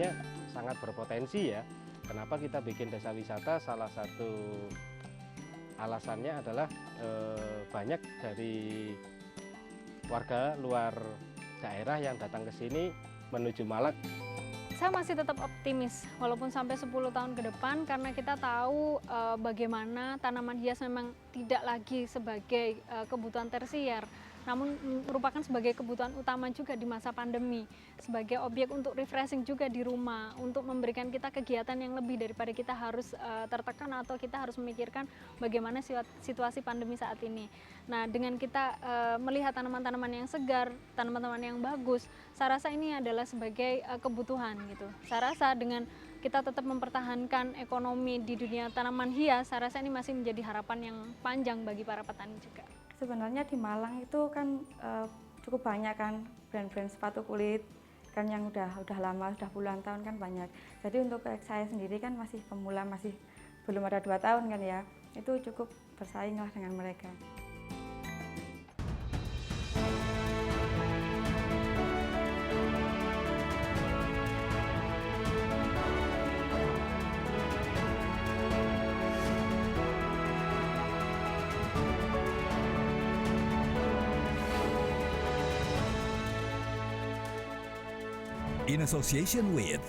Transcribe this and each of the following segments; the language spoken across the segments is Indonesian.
sebenarnya sangat berpotensi ya. Kenapa kita bikin desa wisata? Salah satu alasannya adalah banyak dari warga luar daerah yang datang ke sini menuju Malang. Saya masih tetap optimis, walaupun sampai 10 tahun ke depan, karena kita tahu bagaimana tanaman hias memang tidak lagi sebagai kebutuhan tersier, namun merupakan sebagai kebutuhan utama juga di masa pandemi, sebagai objek untuk refreshing juga di rumah, untuk memberikan kita kegiatan yang lebih daripada kita harus tertekan atau kita harus memikirkan bagaimana situasi pandemi saat ini. Nah, dengan kita melihat tanaman-tanaman yang segar, tanaman-tanaman yang bagus, saya rasa ini adalah sebagai kebutuhan gitu. Saya rasa dengan kita tetap mempertahankan ekonomi di dunia tanaman hias, saya rasa ini masih menjadi harapan yang panjang bagi para petani juga. Sebenarnya di Malang itu kan cukup banyak kan brand-brand sepatu kulit kan yang udah lama, sudah puluhan tahun kan banyak. Jadi untuk saya sendiri kan masih pemula, masih belum ada 2 tahun kan ya, itu cukup bersaing lah dengan mereka. In association with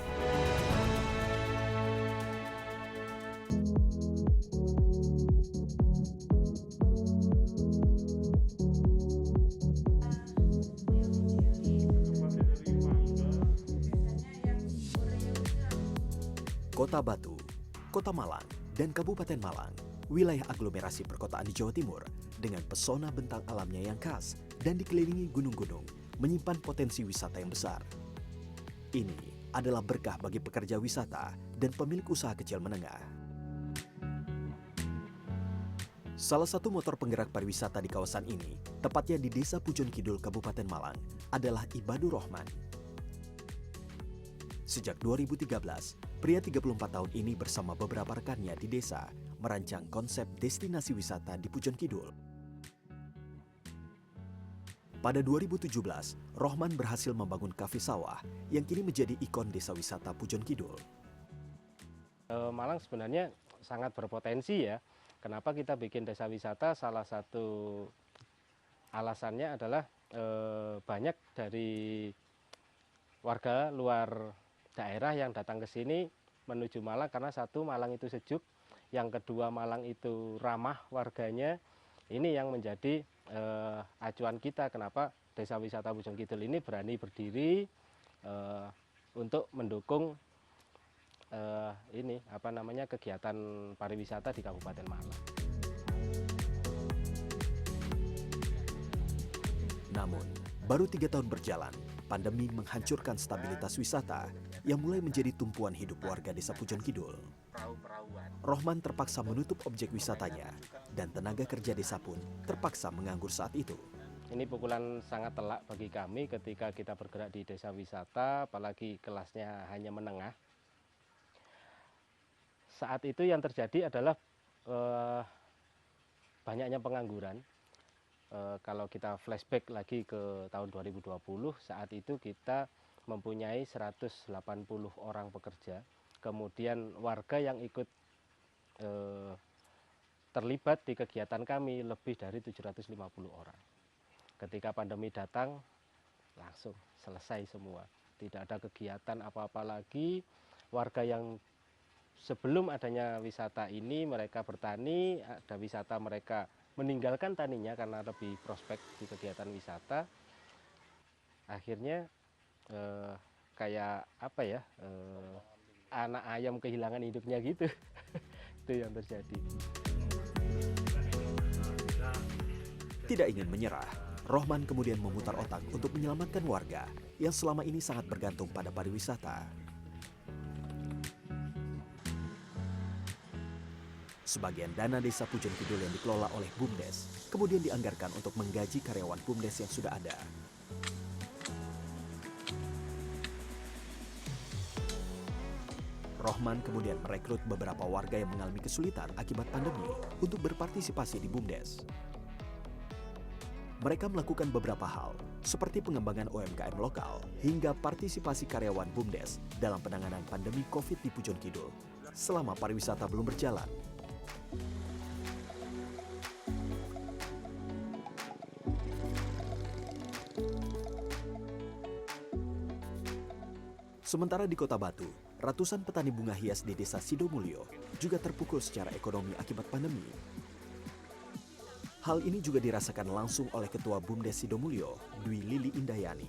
Kota Batu, Kota Malang, dan Kabupaten Malang, wilayah aglomerasi perkotaan di Jawa Timur dengan pesona bentang alamnya yang khas dan dikelilingi gunung-gunung, menyimpan potensi wisata yang besar. Ini adalah berkah bagi pekerja wisata dan pemilik usaha kecil menengah. Salah satu motor penggerak pariwisata di kawasan ini, tepatnya di Desa Pujon Kidul, Kabupaten Malang, adalah Ibadur Rohman. Sejak 2013, pria 34 tahun ini bersama beberapa rekannya di desa merancang konsep destinasi wisata di Pujon Kidul. Pada 2017, Rohman berhasil membangun kafe sawah yang kini menjadi ikon desa wisata Pujon Kidul. Malang sebenarnya sangat berpotensi ya. Kenapa kita bikin desa wisata? Salah satu alasannya adalah banyak dari warga luar daerah yang datang ke sini menuju Malang karena satu, Malang itu sejuk, yang kedua, Malang itu ramah warganya. Ini yang menjadi acuan kita kenapa desa wisata Pujon Kidul ini berani berdiri untuk mendukung kegiatan pariwisata di Kabupaten Malang. Namun, baru 3 tahun berjalan, pandemi menghancurkan stabilitas wisata yang mulai menjadi tumpuan hidup warga desa Pujon Kidul. Rohman terpaksa menutup objek wisatanya dan tenaga kerja desa pun terpaksa menganggur saat itu. Ini pukulan sangat telak bagi kami ketika kita bergerak di desa wisata, apalagi kelasnya hanya menengah. Saat itu yang terjadi adalah banyaknya pengangguran. Kalau kita flashback lagi ke tahun 2020, saat itu kita mempunyai 180 orang pekerja. Kemudian warga yang ikut terlibat di kegiatan kami lebih dari 750 orang. Ketika pandemi datang, langsung selesai semua. Tidak ada kegiatan apa-apa lagi. Warga yang sebelum adanya wisata ini mereka bertani, ada wisata mereka meninggalkan taninya karena lebih prospek di kegiatan wisata. Akhirnya kayak apa ya, anak ayam kehilangan hidupnya gitu. Itu yang terjadi. Tidak ingin menyerah, Rohman kemudian memutar otak untuk menyelamatkan warga yang selama ini sangat bergantung pada pariwisata. Sebagian dana desa Pujon Kidul yang dikelola oleh BUMDes kemudian dianggarkan untuk menggaji karyawan BUMDes yang sudah ada. Rohman kemudian merekrut beberapa warga yang mengalami kesulitan akibat pandemi untuk berpartisipasi di BUMDes. Mereka melakukan beberapa hal, seperti pengembangan UMKM lokal hingga partisipasi karyawan BUMDes dalam penanganan pandemi COVID di Pujon Kidul selama pariwisata belum berjalan. Sementara di Kota Batu, ratusan petani bunga hias di Desa Sidomulyo juga terpukul secara ekonomi akibat pandemi. Hal ini juga dirasakan langsung oleh Ketua BUMDes Sidomulyo, Dwi Lili Indayani.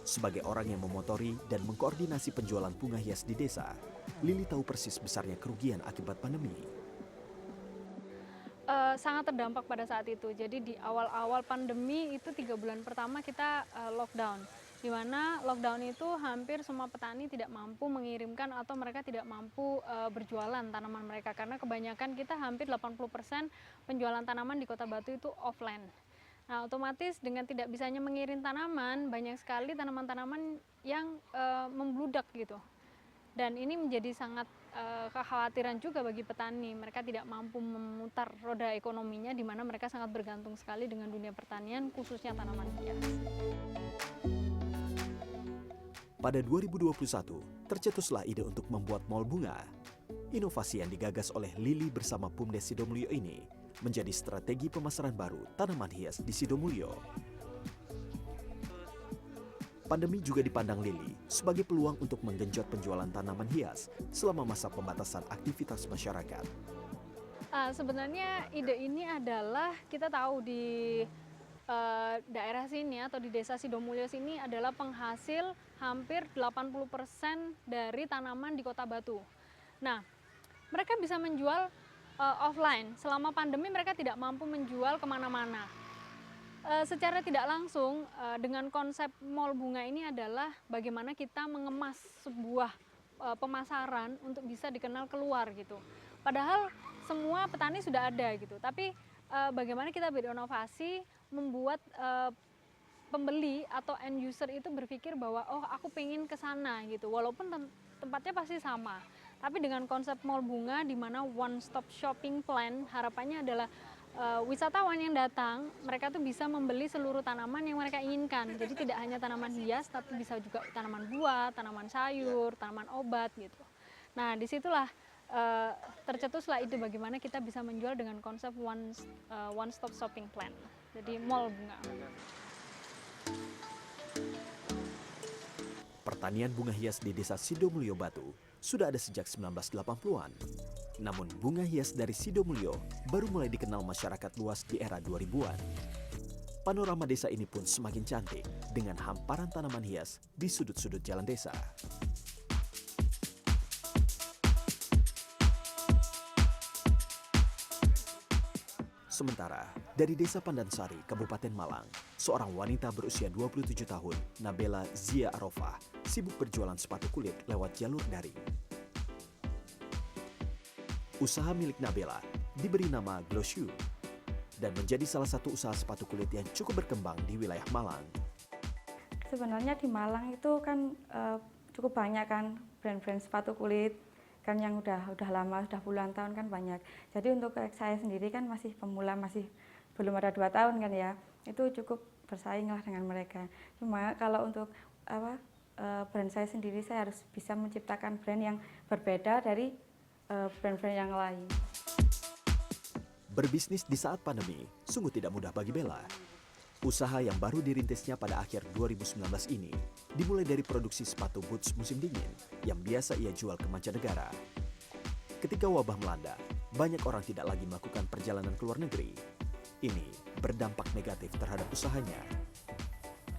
Sebagai orang yang memotori dan mengkoordinasi penjualan bunga hias di desa, Lili tahu persis besarnya kerugian akibat pandemi. Sangat terdampak pada saat itu. Jadi di awal-awal pandemi itu 3 bulan pertama kita lockdown. Di mana lockdown itu hampir semua petani tidak mampu mengirimkan atau mereka tidak mampu berjualan tanaman mereka. Karena kebanyakan kita hampir 80% penjualan tanaman di Kota Batu itu offline. Nah, otomatis dengan tidak bisanya mengirim tanaman, banyak sekali tanaman-tanaman yang membludak gitu. Dan ini menjadi sangat kekhawatiran juga bagi petani. Mereka tidak mampu memutar roda ekonominya di mana mereka sangat bergantung sekali dengan dunia pertanian, khususnya tanaman hias. Pada 2021, tercetuslah ide untuk membuat mall bunga. Inovasi yang digagas oleh Lili bersama BUMDes Sidomulyo ini menjadi strategi pemasaran baru tanaman hias di Sidomulyo. Pandemi juga dipandang Lili sebagai peluang untuk menggenjot penjualan tanaman hias selama masa pembatasan aktivitas masyarakat. Sebenarnya ide ini adalah kita tahu di daerah sini atau di desa Sidomulyo sini adalah penghasil hampir 80% dari tanaman di Kota Batu. Nah, mereka bisa menjual offline. Selama pandemi mereka tidak mampu menjual kemana-mana. Secara tidak langsung dengan konsep mall bunga ini adalah bagaimana kita mengemas sebuah pemasaran untuk bisa dikenal keluar gitu. Padahal semua petani sudah ada gitu, tapi bagaimana kita berinovasi membuat pembeli atau end user itu berpikir bahwa oh aku pengen ke sana gitu, walaupun tempatnya pasti sama, tapi dengan konsep mall bunga di mana one stop shopping plan, harapannya adalah wisatawan yang datang mereka tuh bisa membeli seluruh tanaman yang mereka inginkan. Jadi tidak hanya tanaman hias tapi bisa juga tanaman buah, tanaman sayur, tanaman obat gitu. Nah, disitulah tercetuslah ide bagaimana kita bisa menjual dengan konsep one stop shopping plan. Jadi mall bunga. Pertanian bunga hias di Desa Sidomulyo Batu sudah ada sejak 1980-an. Namun bunga hias dari Sidomulyo baru mulai dikenal masyarakat luas di era 2000-an. Panorama desa ini pun semakin cantik dengan hamparan tanaman hias di sudut-sudut jalan desa. Sementara, dari Desa Pandansari, Kabupaten Malang, seorang wanita berusia 27 tahun, Nabela Zia Arofah, sibuk berjualan sepatu kulit lewat jalur daring. Usaha milik Nabela diberi nama Glow Shoe dan menjadi salah satu usaha sepatu kulit yang cukup berkembang di wilayah Malang. Sebenarnya di Malang itu kan cukup banyak kan brand-brand sepatu kulit kan yang udah lama, udah puluhan tahun kan banyak. Jadi untuk saya sendiri kan masih pemula, masih belum ada 2 tahun kan ya, itu cukup bersaing lah dengan mereka. Cuma kalau untuk brand saya sendiri, saya harus bisa menciptakan brand yang berbeda dari brand-brand yang lain. Berbisnis di saat pandemi sungguh tidak mudah bagi Bella. Usaha yang baru dirintisnya pada akhir 2019 ini dimulai dari produksi sepatu boots musim dingin yang biasa ia jual ke mancanegara. Ketika wabah melanda, banyak orang tidak lagi melakukan perjalanan ke luar negeri. Ini berdampak negatif terhadap usahanya.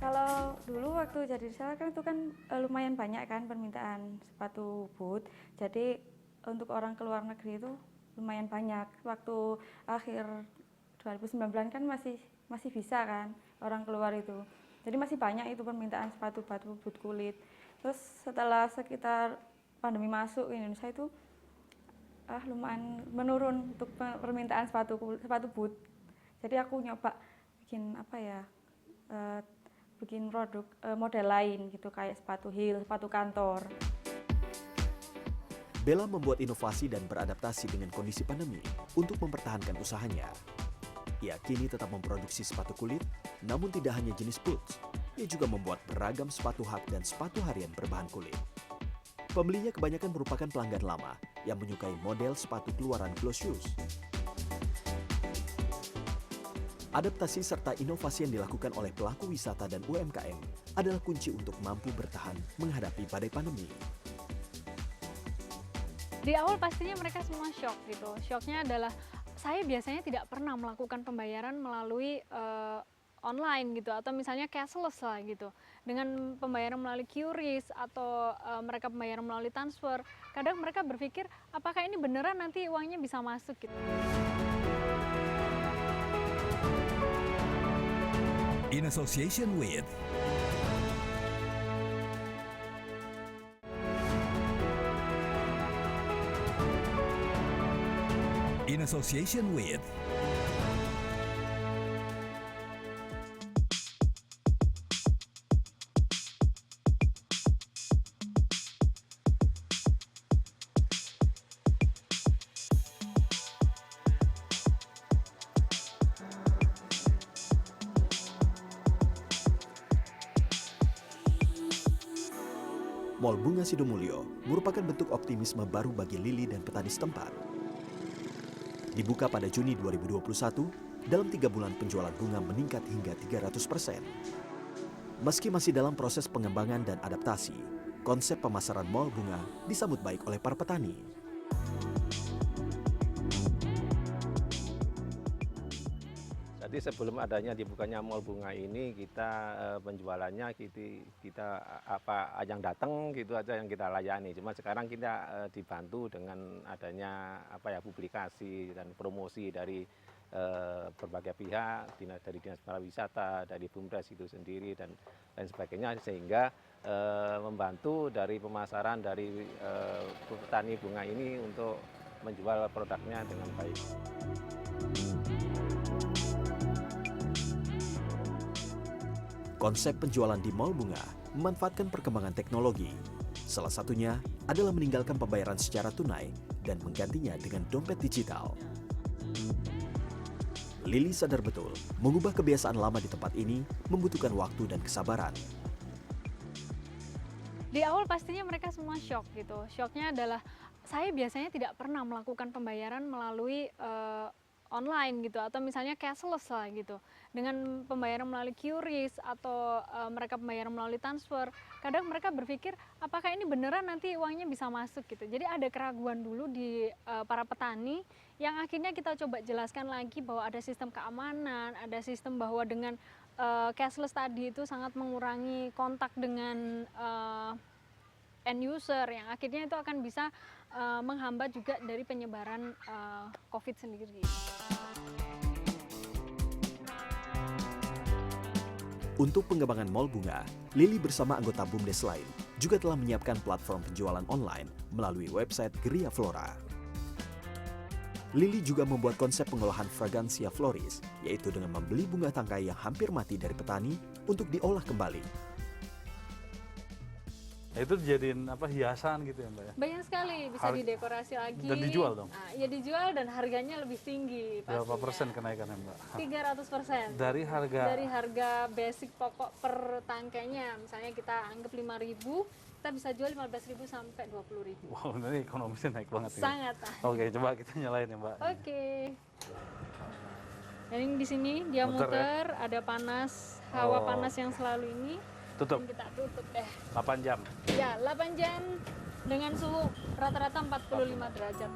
Kalau dulu waktu jadi reseller kan itu kan lumayan banyak kan permintaan sepatu boot. Jadi untuk orang ke luar negeri itu lumayan banyak. Waktu akhir 2019 kan masih bisa kan orang keluar itu. Jadi masih banyak itu permintaan sepatu boot kulit. Terus setelah sekitar pandemi masuk ke Indonesia itu lumayan menurun untuk permintaan sepatu boot. Jadi aku nyoba bikin bikin produk model lain gitu kayak sepatu heel, sepatu kantor. Bella membuat inovasi dan beradaptasi dengan kondisi pandemi untuk mempertahankan usahanya. Ia kini tetap memproduksi sepatu kulit, Namun tidak hanya jenis boots, ia juga membuat beragam sepatu hak dan sepatu harian berbahan kulit. Pembelinya kebanyakan merupakan pelanggan lama yang menyukai model sepatu keluaran Close Shoes. Adaptasi serta inovasi yang dilakukan oleh pelaku wisata dan UMKM adalah kunci untuk mampu bertahan menghadapi badai pandemi. Di awal pastinya mereka semua shock gitu. Shocknya adalah saya biasanya tidak pernah melakukan pembayaran melalui online gitu, atau misalnya cashless lah gitu. Dengan pembayaran melalui QRIS atau mereka pembayaran melalui transfer, kadang mereka berpikir apakah ini beneran nanti uangnya bisa masuk gitu. In association with In association with Mall Bunga Sidomulyo merupakan bentuk optimisme baru bagi Lili dan petani setempat. Dibuka pada Juni 2021, dalam 3 bulan penjualan bunga meningkat hingga 300%. Meski masih dalam proses pengembangan dan adaptasi, konsep pemasaran mall bunga disambut baik oleh para petani. Jadi sebelum adanya dibukanya mall bunga ini, kita penjualannya kita apa yang datang gitu aja yang kita layani. Cuma sekarang kita dibantu dengan adanya publikasi dan promosi dari berbagai pihak, dari Dinas Pariwisata, dari BUMDes itu sendiri dan lain sebagainya, sehingga membantu dari pemasaran dari petani bunga ini untuk menjual produknya dengan baik. Konsep penjualan di mall bunga memanfaatkan perkembangan teknologi. Salah satunya adalah meninggalkan pembayaran secara tunai dan menggantinya dengan dompet digital. Lili sadar betul, mengubah kebiasaan lama di tempat ini membutuhkan waktu dan kesabaran. Di awal pastinya mereka semua shock gitu. Shocknya adalah saya biasanya tidak pernah melakukan pembayaran melalui online gitu, atau misalnya cashless lah gitu. Dengan pembayaran melalui QRIS atau mereka pembayaran melalui transfer, kadang mereka berpikir apakah ini beneran nanti uangnya bisa masuk gitu. Jadi ada keraguan dulu di para petani, yang akhirnya kita coba jelaskan lagi bahwa ada sistem keamanan, ada sistem bahwa dengan cashless tadi itu sangat mengurangi kontak dengan end user, yang akhirnya itu akan bisa menghambat juga dari penyebaran COVID sendiri. Untuk pengembangan mall bunga, Lili bersama anggota BUMDes lain juga telah menyiapkan platform penjualan online melalui website Geria Flora. Lili juga membuat konsep pengolahan fragancia floris, yaitu dengan membeli bunga tangkai yang hampir mati dari petani untuk diolah kembali. Itu dijadiin hiasan gitu ya Mbak ya? Banyak sekali, bisa didekorasi lagi. Dan dijual dong? Ya dijual, dan harganya lebih tinggi pastinya. Berapa persen kenaikannya Mbak? 300%. Dari harga basic pokok per tangkainya, misalnya kita anggap 5.000, kita bisa jual 15.000 sampai 20.000. Wow, ini ekonomisnya naik banget ya. Sangat. Oke, coba kita nyalain ya Mbak. Oke. Jadi di sini dia muter, ada panas, hawa panas yang selalu ini. Tutup. Dan kita tutup deh. 8 jam. Ya, 8 jam dengan suhu rata-rata 45 derajat.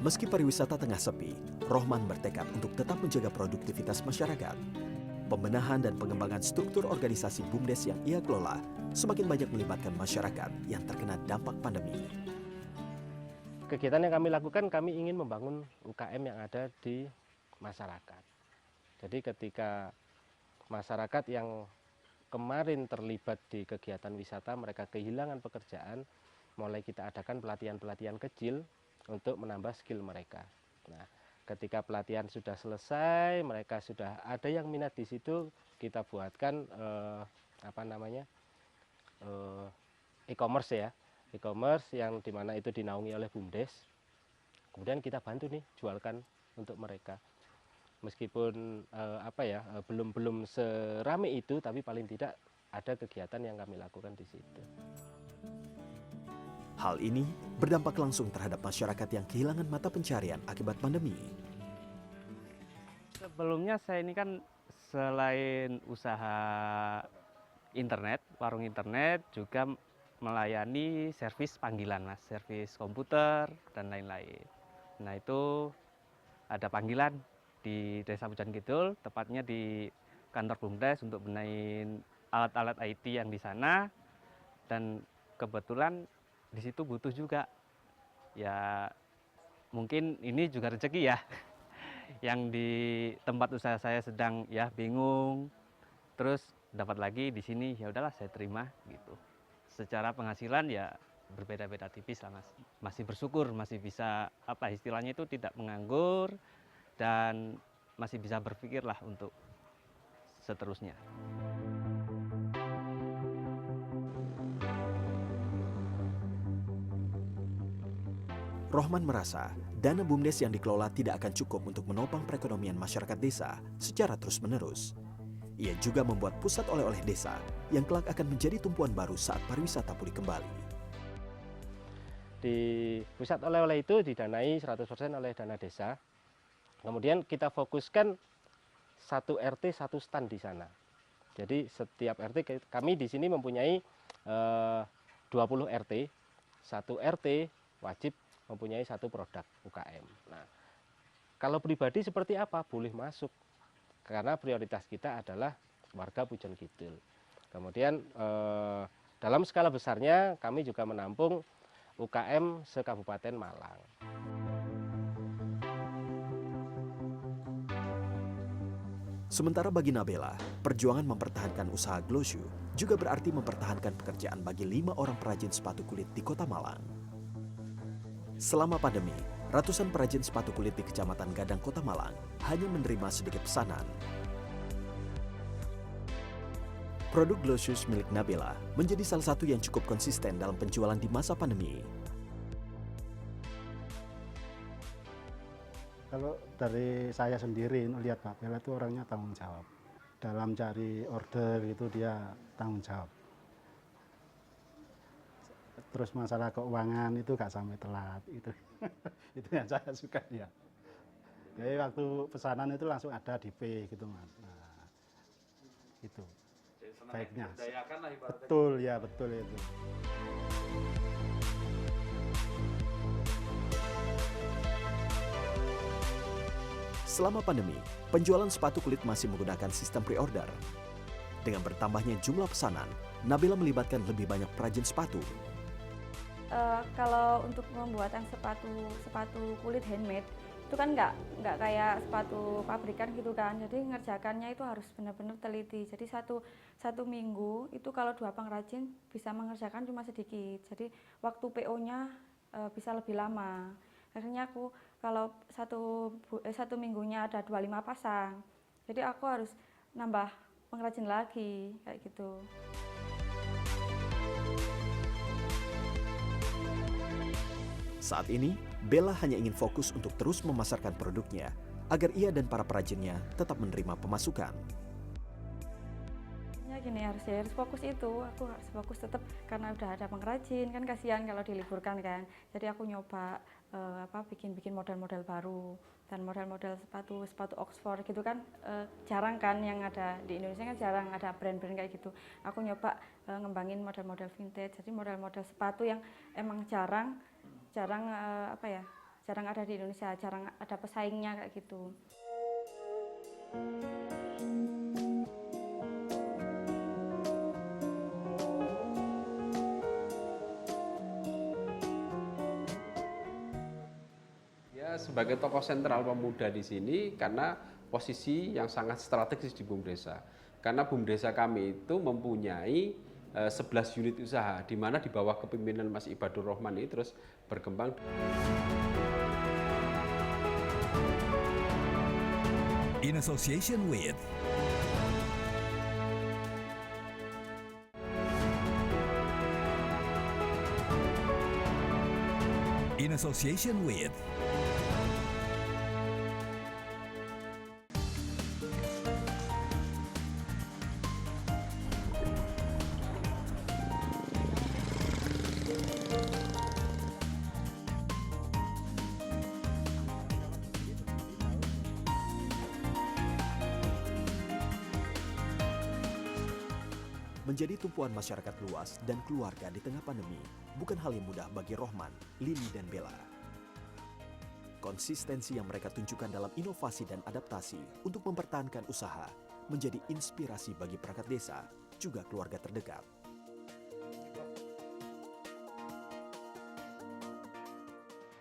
Meski pariwisata tengah sepi, Rohman bertekad untuk tetap menjaga produktivitas masyarakat. Pembenahan dan pengembangan struktur organisasi BUMDes yang ia kelola semakin banyak melibatkan masyarakat yang terkena dampak pandemi. Kegiatan yang kami lakukan, kami ingin membangun UKM yang ada di masyarakat. Jadi ketika masyarakat yang kemarin terlibat di kegiatan wisata, mereka kehilangan pekerjaan, mulai kita adakan pelatihan-pelatihan kecil untuk menambah skill mereka. Nah, Ketika pelatihan sudah selesai, mereka sudah ada yang minat di situ, kita buatkan e-commerce ya, e-commerce yang dimana itu dinaungi oleh BUMDes. Kemudian kita bantu nih jualkan untuk mereka. Meskipun belum serame itu, tapi paling tidak ada kegiatan yang kami lakukan di situ. Hal ini berdampak langsung terhadap masyarakat yang kehilangan mata pencarian akibat pandemi. Sebelumnya saya ini kan selain usaha internet, warung internet, juga melayani servis panggilan, Mas, servis komputer dan lain-lain. Nah, itu ada panggilan di Desa Pujan Kidul, tepatnya di kantor BUMDes untuk benahin alat-alat IT yang di sana, dan kebetulan di situ butuh juga. Ya mungkin ini juga rezeki ya. Yang di tempat usaha saya sedang ya bingung, terus dapat lagi di sini, ya udahlah saya terima gitu. Secara penghasilan ya berbeda-beda tipis lah, Mas. Masih bersyukur, masih bisa istilahnya itu tidak menganggur dan masih bisa berpikir lah untuk seterusnya. Rohman merasa dana BUMDes yang dikelola tidak akan cukup untuk menopang perekonomian masyarakat desa secara terus-menerus. Ia juga membuat pusat oleh-oleh desa yang kelak akan menjadi tumpuan baru saat pariwisata pulih kembali. Di pusat oleh-oleh itu didanai 100% oleh dana desa. Kemudian kita fokuskan satu RT satu stand di sana. Jadi setiap RT kami di sini mempunyai 20 RT. Satu RT wajib mempunyai satu produk UKM. Nah, kalau pribadi seperti apa? Boleh masuk. Karena prioritas kita adalah warga Pujon Kidul. Kemudian dalam skala besarnya kami juga menampung UKM se-Kabupaten Malang. Sementara bagi Nabela, perjuangan mempertahankan usaha Gloshu juga berarti mempertahankan pekerjaan bagi 5 orang perajin sepatu kulit di Kota Malang. Selama pandemi, ratusan perajin sepatu kulit di Kecamatan Gadang, Kota Malang hanya menerima sedikit pesanan. Produk Gloshoes milik Nabela menjadi salah satu yang cukup konsisten dalam penjualan di masa pandemi. Kalau dari saya sendiri lihat Pak Bela itu orangnya tanggung jawab. Dalam cari order itu dia tanggung jawab. Terus masalah keuangan itu gak sampai telat itu. Itu yang saya suka ya. Jadi waktu pesanan itu langsung ada DP gitu Mas. Nah, itu baiknya. Betul ya, betul itu. Selama pandemi, penjualan sepatu kulit masih menggunakan sistem pre-order. Dengan bertambahnya jumlah pesanan, Nabila melibatkan lebih banyak perajin sepatu. Kalau untuk membuat yang sepatu kulit handmade itu kan nggak kayak sepatu pabrikan gitu kan. Jadi ngerjakannya itu harus benar-benar teliti. Jadi satu minggu itu kalau 2 pengrajin bisa mengerjakan cuma sedikit. Jadi waktu PO-nya bisa lebih lama. Akhirnya aku kalau satu minggunya ada 25 pasang. Jadi aku harus nambah pengrajin lagi kayak gitu. Saat ini, Bella hanya ingin fokus untuk terus memasarkan produknya agar ia dan para perajinnya tetap menerima pemasukan. Ya gini, harus fokus itu. Aku harus fokus tetap karena udah ada pengrajin, kan kasihan kalau diliburkan kan. Jadi aku nyoba bikin model-model baru dan model-model sepatu Oxford gitu kan jarang kan yang ada di Indonesia, kan jarang ada brand-brand kayak gitu. Aku nyoba ngembangin model-model vintage, jadi model-model sepatu yang emang jarang ada di Indonesia, jarang ada pesaingnya kayak gitu. Ya, sebagai tokoh sentral pemuda di sini karena posisi yang sangat strategis di BUMDesa. Karena BUMDesa kami itu mempunyai 11 unit usaha, di mana di bawah kepemimpinan Mas Ibadur Rohman ini terus berkembang. In association with In association with Menjadi tumpuan masyarakat luas dan keluarga di tengah pandemi bukan hal yang mudah bagi Rohman, Lili, dan Bella. Konsistensi yang mereka tunjukkan dalam inovasi dan adaptasi untuk mempertahankan usaha menjadi inspirasi bagi perangkat desa, juga keluarga terdekat.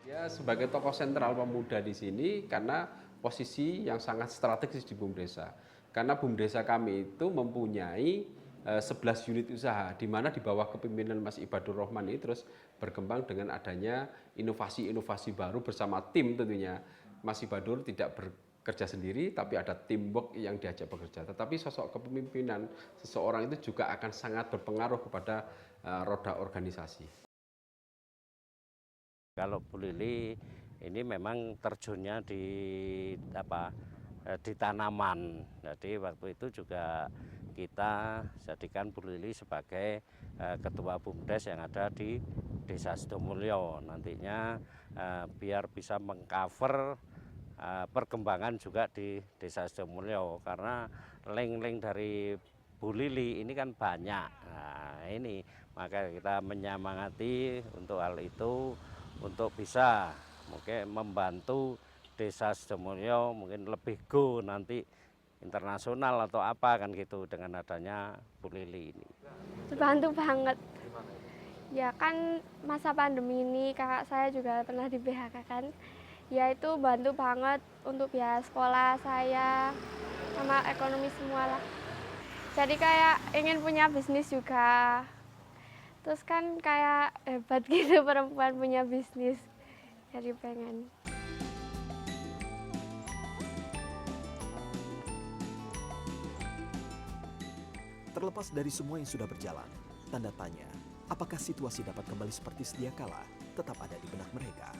Ya, sebagai tokoh sentral pemuda di sini karena posisi yang sangat strategis di BUMDesa. Karena BUMDesa kami itu mempunyai 11 unit usaha, di mana di bawah kepemimpinan Mas Ibadur Rohman ini terus berkembang dengan adanya inovasi-inovasi baru bersama tim tentunya. Mas Ibadur tidak bekerja sendiri, tapi ada teamwork yang diajak bekerja. Tetapi sosok kepemimpinan seseorang itu juga akan sangat berpengaruh kepada roda organisasi. Kalau Bu Lili ini memang terjunnya di tanaman. Jadi waktu itu juga kita jadikan Bu Lili sebagai ketua BUMDes yang ada di Desa Sidomulyo. Nantinya biar bisa mengcover perkembangan juga di Desa Sidomulyo, karena link-link dari Bu Lili ini kan banyak. Nah, ini maka kita menyemangati untuk hal itu, untuk bisa mungkin membantu Desa Sidomulyo mungkin lebih go nanti internasional atau apa kan gitu dengan adanya Bu Lili ini. Bantu banget. Ya kan masa pandemi ini kakak saya juga pernah di PHK kan. Ya itu bantu banget untuk biaya sekolah saya sama ekonomi semua lah. Jadi kayak ingin punya bisnis juga. Terus kan kayak hebat gitu perempuan punya bisnis. Jadi pengen. Terlepas dari semua yang sudah berjalan, tanda tanya, apakah situasi dapat kembali seperti sedia kala tetap ada di benak mereka.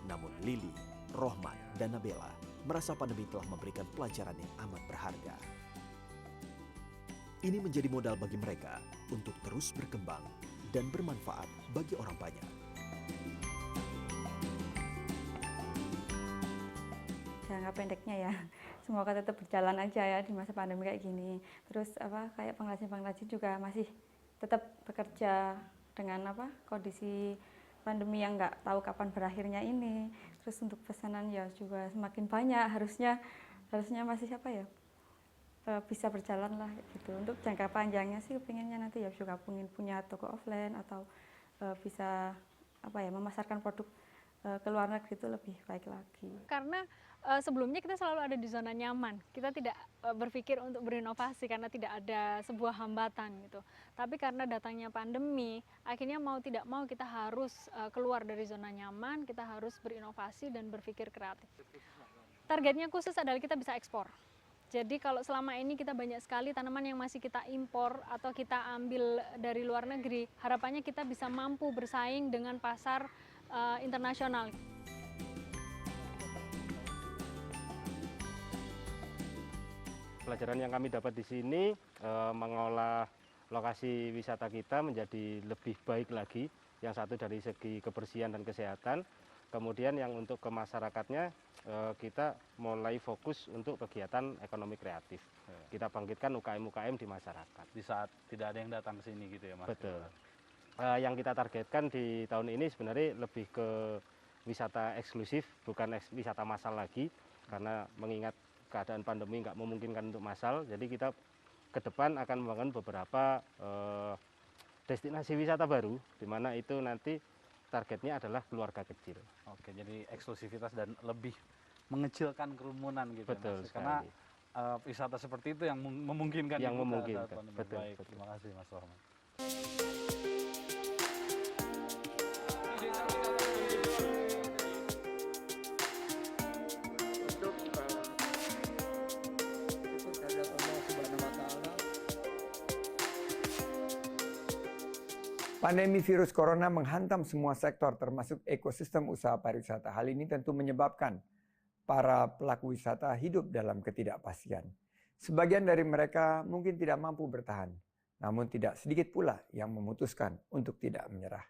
Namun Lili, Rohman, dan Nabela merasa pandemi telah memberikan pelajaran yang amat berharga. Ini menjadi modal bagi mereka untuk terus berkembang dan bermanfaat bagi orang banyak. Jangka pendeknya ya, semoga tetap berjalan aja ya di masa pandemi kayak gini. Terus kayak pengrajin-pengrajin juga masih tetap bekerja dengan kondisi pandemi yang nggak tahu kapan berakhirnya ini. Terus untuk pesanan ya juga semakin banyak, harusnya masih bisa berjalan lah gitu. Untuk jangka panjangnya sih pengennya nanti ya juga pengen punya toko offline atau bisa memasarkan produk ke luar negeri itu lebih baik lagi. Karena sebelumnya kita selalu ada di zona nyaman, kita tidak berpikir untuk berinovasi karena tidak ada sebuah hambatan gitu. Tapi karena datangnya pandemi, akhirnya mau tidak mau kita harus keluar dari zona nyaman, kita harus berinovasi dan berpikir kreatif. Targetnya khusus adalah kita bisa ekspor. Jadi kalau selama ini kita banyak sekali tanaman yang masih kita impor atau kita ambil dari luar negeri, harapannya kita bisa mampu bersaing dengan pasar internasional. Pelajaran yang kami dapat di sini mengolah lokasi wisata kita menjadi lebih baik lagi. Yang satu dari segi kebersihan dan kesehatan, kemudian yang untuk ke masyarakatnya kita mulai fokus untuk kegiatan ekonomi kreatif. Kita bangkitkan UKM-UKM di masyarakat. Di saat tidak ada yang datang ke sini gitu ya Mas? Betul. Yang kita targetkan di tahun ini sebenarnya lebih ke wisata eksklusif, bukan wisata massal lagi, karena mengingat keadaan pandemi nggak memungkinkan untuk massal, jadi kita ke depan akan membangun beberapa destinasi wisata baru, di mana itu nanti targetnya adalah keluarga kecil. Oke, jadi eksklusivitas dan lebih mengecilkan kerumunan gitu. Betul Mas. sekali. Karena wisata seperti itu yang memungkinkan. Yang dibuka memungkinkan. saat pandemi. Betul, Baik, betul. terima kasih Mas Rohman. Untuk Pandemi virus corona menghantam semua sektor termasuk ekosistem usaha pariwisata. Hal ini tentu menyebabkan para pelaku wisata hidup dalam ketidakpastian. Sebagian dari mereka mungkin tidak mampu bertahan, namun tidak sedikit pula yang memutuskan untuk tidak menyerah.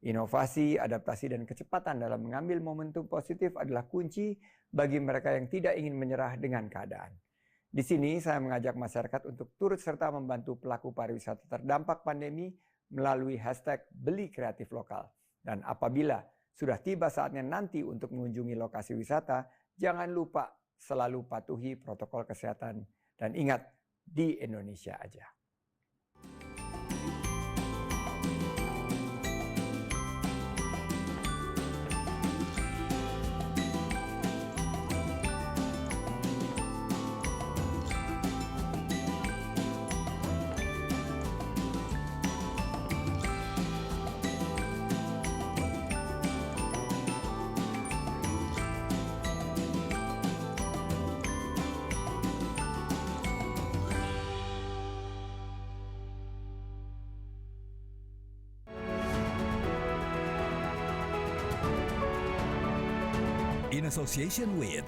Inovasi, adaptasi, dan kecepatan dalam mengambil momentum positif adalah kunci bagi mereka yang tidak ingin menyerah dengan keadaan. Di sini saya mengajak masyarakat untuk turut serta membantu pelaku pariwisata terdampak pandemi melalui hashtag Beli Kreatif Lokal. Dan apabila sudah tiba saatnya nanti untuk mengunjungi lokasi wisata, jangan lupa selalu patuhi protokol kesehatan. Dan ingat, di Indonesia aja. In association with